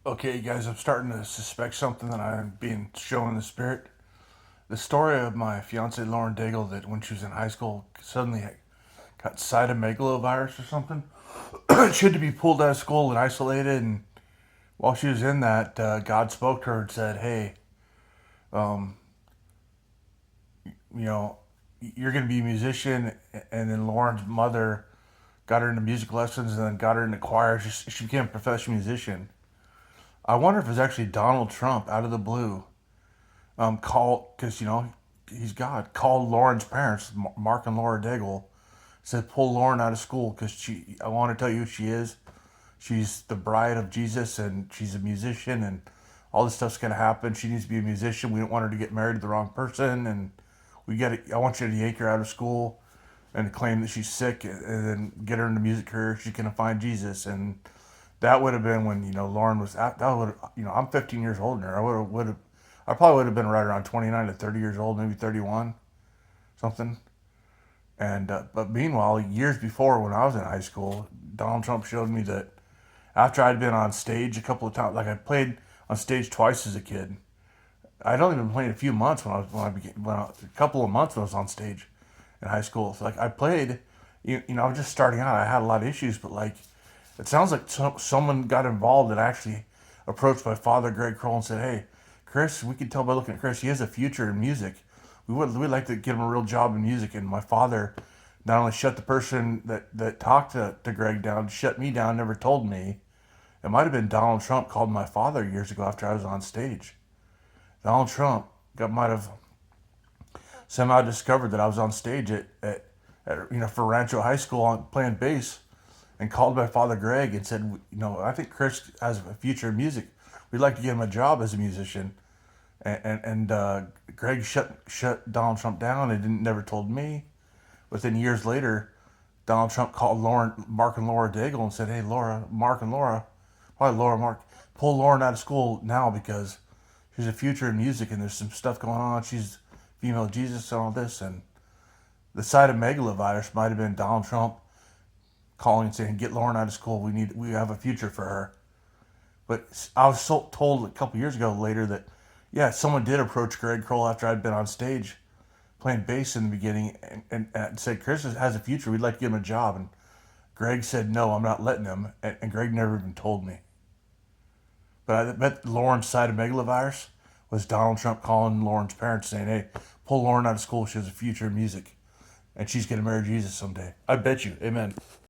Okay, guys, I'm starting to suspect something that I'm being shown in the spirit. The story of my fiance Lauren Daigle that when she was in high school suddenly got Psydomeglo virus or something. She had to be pulled out of school and isolated. And while she was in that, God spoke to her and said, "Hey, um, you know, you're going to be a musician." And then Lauren's mother got her into music lessons and then got her into choir. She became a professional musician. I wonder if it's actually Donald Trump out of the blue called, because he's God, called Lauren's parents, Mark and Laura Daigle, said pull Lauren out of school because I want to tell you who she is. She's the bride of Jesus and she's a musician and all this stuff's gonna happen. She needs to be a musician. We don't want her to get married to the wrong person, and I want you to yank her out of school and claim that she's sick and then get her into music career. She's gonna find Jesus. And that would have been when Lauren was at, that would I'm 15 years older than her. I probably would have been right around 29 to 30 years old, maybe 31, something. And but meanwhile, years before, when I was in high school, Donald Trump showed me that after I'd been on stage a couple of times, like I played on stage twice as a kid. I'd only been playing a few months a couple of months when I was on stage in high school. So like I played, I was just starting out. I had a lot of issues, but like it sounds like someone got involved and actually approached my father, Greg Kroll, and said, "Hey, Chris, we can tell by looking at Chris, he has a future in music. We'd like to get him a real job in music." And my father not only shut the person that talked to Greg down, shut me down, never told me. It might have been Donald Trump called my father years ago after I was on stage. Donald Trump might have somehow discovered that I was on stage at for Rancho High School playing bass, and called my father Greg and said, "I think Chris has a future in music. We'd like to get him a job as a musician." And Greg shut Donald Trump down and didn't never told me. But then years later, Donald Trump called Mark and Laura Daigle and said, "Hey, Mark and Laura, probably Laura, Mark, pull Lauren out of school now because she's a future in music and there's some stuff going on. She's female Jesus and all this." And the Psydomeglo virus might have been Donald Trump calling and saying, "Get Lauren out of school. We have a future for her." But I was told a couple years ago later that, yeah, someone did approach Greg Kroll after I'd been on stage playing bass in the beginning and said, "Chris has a future. We'd like to give him a job." And Greg said, "No, I'm not letting him." And Greg never even told me. But I bet Lauren's cytomegalovirus was Donald Trump calling Lauren's parents saying, "Hey, pull Lauren out of school. She has a future in music. And she's going to marry Jesus someday." I bet you. Amen.